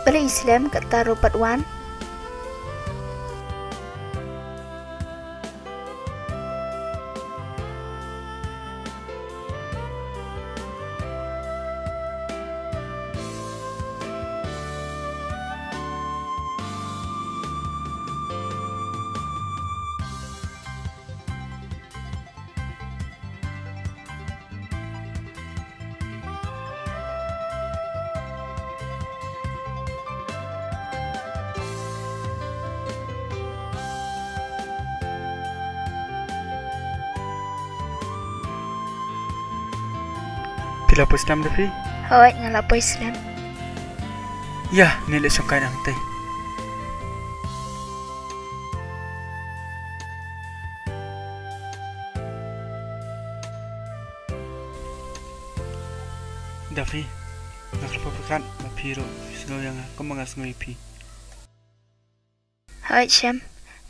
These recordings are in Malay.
Berislam kata Robert Wan. Pila po Islam Dafi? Hawat nga lapo Islam. Ya, nilai sungkai nang tay. Dafi, nagpapakan mapiro snow yang kumangas ngoipi. Hawat Syam,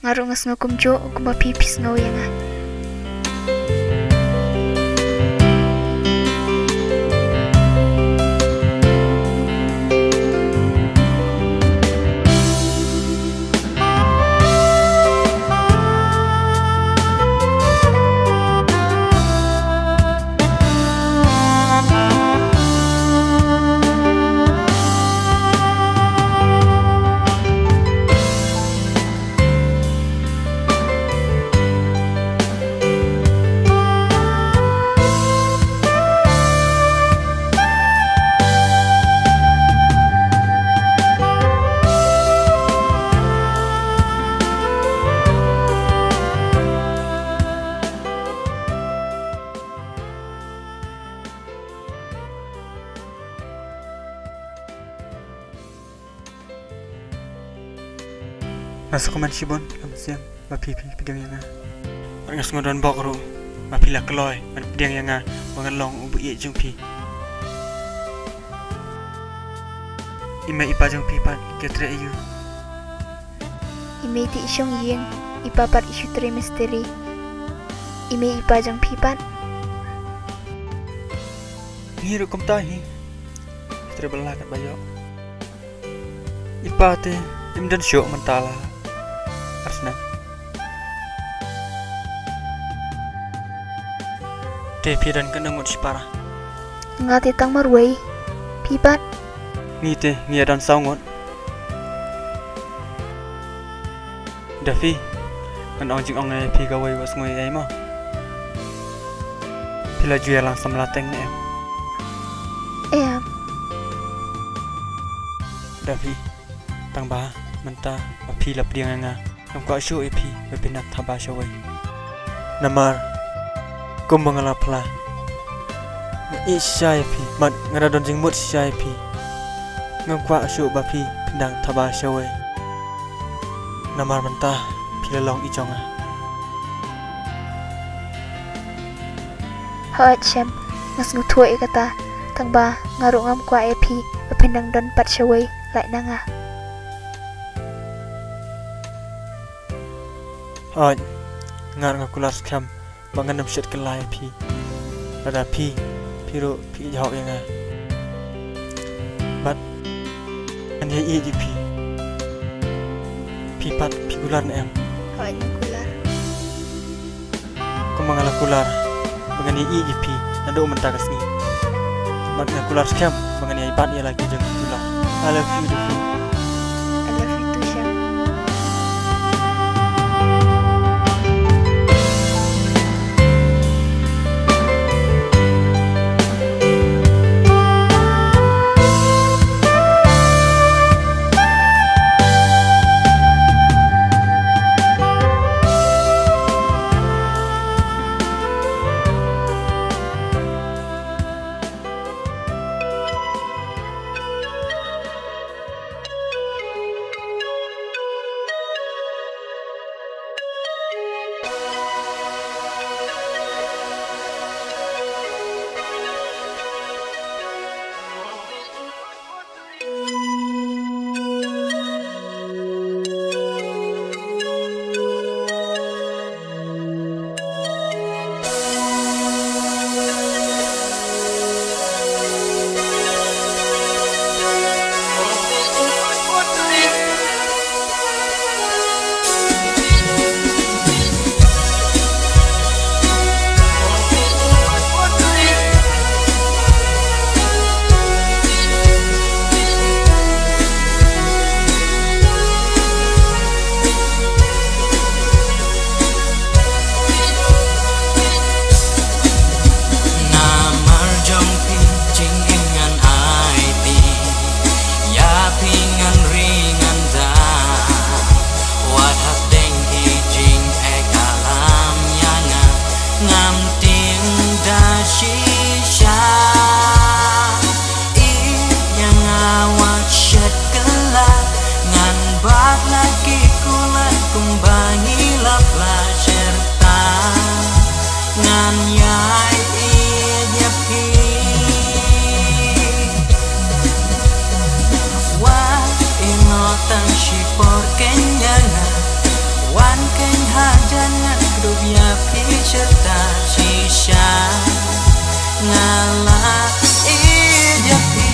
ngarungas nga kumjo kumapipis nga yang. Masuk ke Mansibon, siang, mapipi pedang yang orang ngodon bokro, mapila keloy, man pedang yang mengalong ubu iya jengpi. Ima ipa jengpi pat ketra iyu. Ime ti isyong yeng, ipapat isyu trimesteri. Ime ipa jengpi pat. Ngiru kum tahi, ketra belah kat bayok. Ipa te, imdan syok mentala. Arsna. Tepi dan kenangut sipara. Ngati tang marway, pipat. Ngite ngia dan saungot. Dafi, kan ong jing ong ai pi gawai was ngoi ai mo. Pila juya langsung melateng ne em. Dafi, tang ba mentah api lap dia nga. Nampak show epi berpindah tabah showai. Namar, kau mengalah pelah. Isya epi, mat ngada don jing mut isya epi. Nampak show bapi pindah tabah showai. Namar mentah pila long ijonga. Hawat Syam, ngas ngutua kata tang ba ngaruk ngam kwa epi berpindang don pat shawai lai nanga. Oj, ngar ngakular skam, bangan namsyat kelai pi. Ada pi, piro pi jauh yang Bat, ane iya di pi. Pi pat, pi kular na em. Hawat ngukular. Kau mengalah kular, bangan iya di pi. Nado mentakas ni. Bat ngakular skam, bangan iya bat iya lagi jeng kular. I love you, Dafi. I love you too, Syam. ngalah ijapi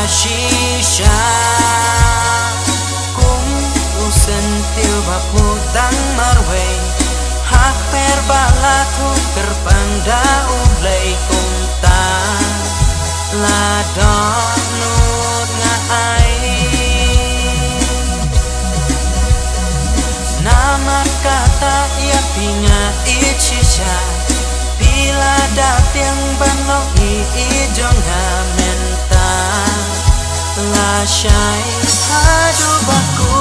Shisha Kung usentil baputang marway Hak perbalaku kerpanda ublay Kung ta ladon nut ngai Nama kata ia pinga ichisha Bila dapiang banok ijong menta Lasyai hadu baku